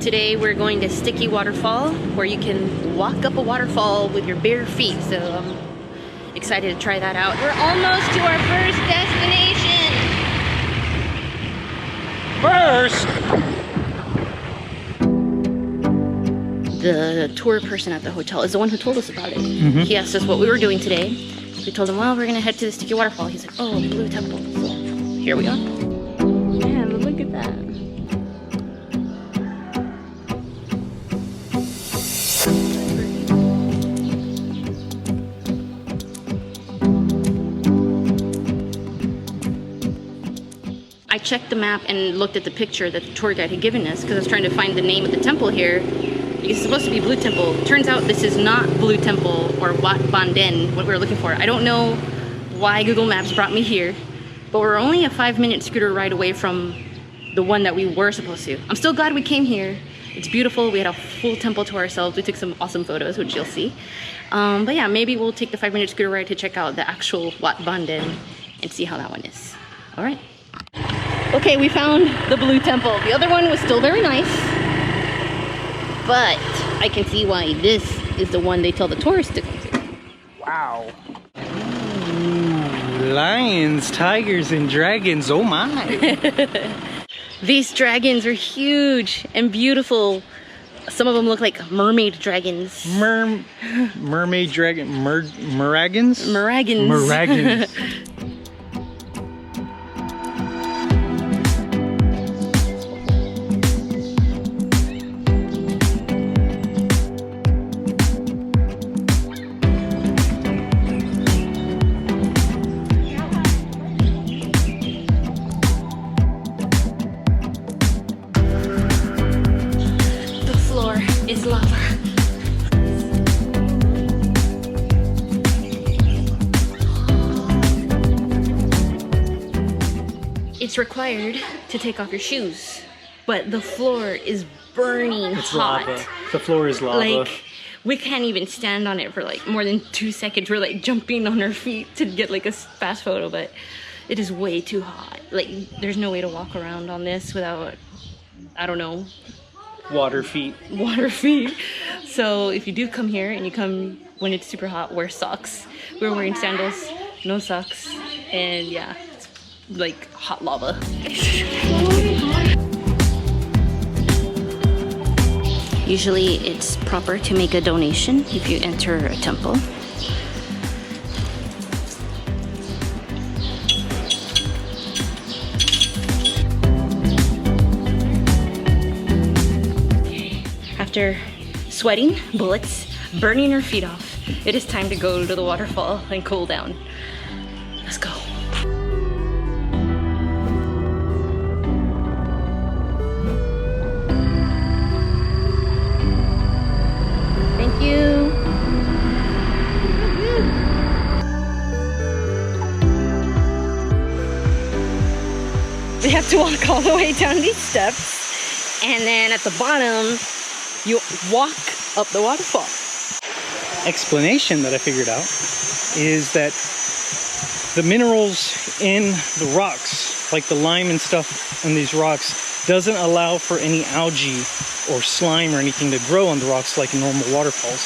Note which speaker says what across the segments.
Speaker 1: Today we're going to Sticky Waterfall, where you can walk up a waterfall with your bare feet. So I'm excited to try that out. We're almost to our first destination. The tour person at the hotel is the one who told us about it. He asked us what we were doing today. We told him, well, we're gonna head to the Sticky Waterfall. He's like, oh, Blue Temple. So here we are. Man, look at that. I checked the map and looked at the picture that the tour guide had given us because I was trying to find the name of the temple here. It's supposed to be Blue Temple. Turns out this is not Blue Temple or Wat Ban Den, what we were looking for. I don't know why Google Maps brought me here, but we're only a 5-minute scooter ride away from the one that we were supposed to. I'm still glad we came here. It's beautiful. We had a full temple to ourselves. We took some awesome photos, which you'll see. But yeah, maybe we'll take the 5-minute scooter ride to check out the actual Wat Ban Den and see how that one is. All right. Okay, we found the Blue Temple. The other one was still very nice, but I can see why this is the one they tell the tourists to come to.
Speaker 2: Wow. Ooh, lions, tigers, and dragons, oh my.
Speaker 1: These dragons are huge and beautiful. Some of them look like mermaid dragons.
Speaker 2: Mermaid dragon, Meragons?
Speaker 1: Meragons.
Speaker 2: Meragons.
Speaker 1: Is lava. It's required to take off your shoes, but the floor is burning hot.
Speaker 2: Lava. The floor is lava.
Speaker 1: Like, we can't even stand on it for like more than 2 seconds. We're like jumping on our feet to get like a fast photo, but it is way too hot. Like, there's no way to walk around on this without, I don't know,
Speaker 2: water feet.
Speaker 1: So if you do come here and you come when it's super hot, wear socks. We're wearing sandals, no socks, and yeah, it's like hot lava. Usually it's proper to make a donation if you enter a temple. After sweating bullets, burning our feet off, it is time to go to the waterfall and cool down. Let's go. Thank you. We have to walk all the way down these steps, and then at the bottom, you walk up the waterfall.
Speaker 2: Explanation that I figured out is that the minerals in the rocks, like the lime and stuff in these rocks, doesn't allow for any algae or slime or anything to grow on the rocks like normal waterfalls.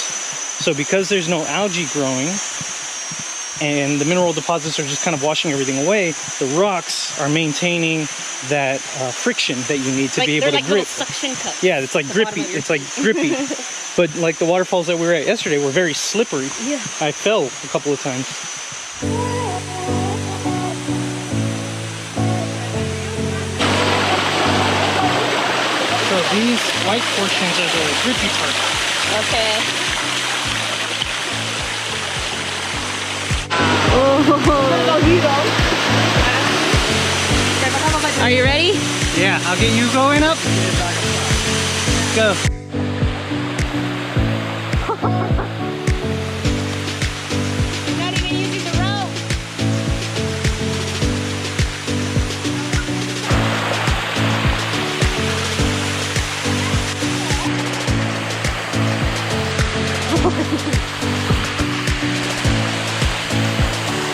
Speaker 2: So because there's no algae growing and the mineral deposits are just kind of washing everything away, the rocks are maintaining that friction that you need to be able to grip.
Speaker 1: Little suction cups.
Speaker 2: Yeah, it's like grippy. It's like grippy. But like the waterfalls that we were at yesterday were very slippery.
Speaker 1: Yeah.
Speaker 2: I fell a couple of times. So these white portions are the grippy part.
Speaker 1: Okay. Are you ready?
Speaker 2: Yeah, I'll get you going up. Go.
Speaker 1: You're not even using the rope.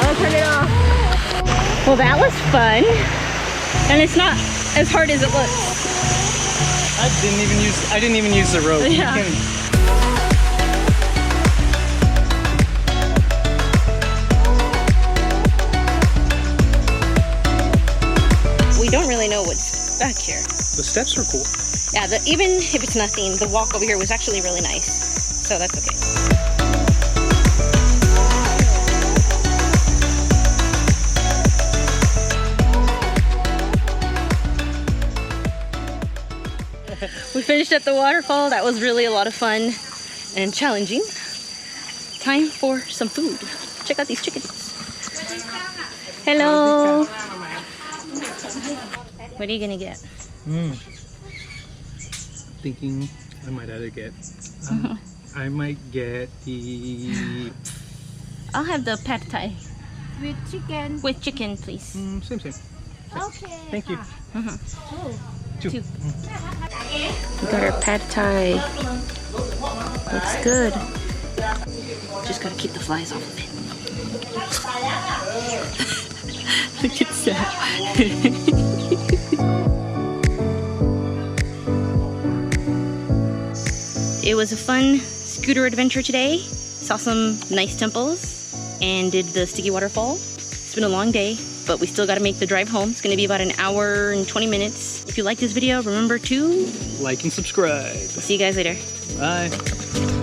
Speaker 1: I'll turn it off. Well, that was fun. And it's not as hard as it looks.
Speaker 2: I didn't even use the rope.
Speaker 1: Yeah. We don't really know what's back here.
Speaker 2: The steps are cool.
Speaker 1: Yeah, even if it's nothing, the walk over here was actually really nice. So that's okay. We finished at the waterfall. That was really a lot of fun and challenging. Time for some food. Check out these chickens. Hello. What are you gonna get?
Speaker 2: Thinking I might either get. I might get the.
Speaker 1: I'll have the pad thai
Speaker 3: With chicken.
Speaker 1: with chicken, please.
Speaker 2: Same.
Speaker 3: Okay.
Speaker 2: Thank you. Two.
Speaker 1: Two. We got our pad thai. Looks good. Just gotta keep the flies off of it. Look at that. It was a fun scooter adventure today. Saw some nice temples and did the Sticky Waterfall. It's been a long day, but we still got to make the drive home. It's going to be about an hour and 20 minutes. If you like this video, remember to
Speaker 2: Like and subscribe.
Speaker 1: see you guys later.
Speaker 2: Bye.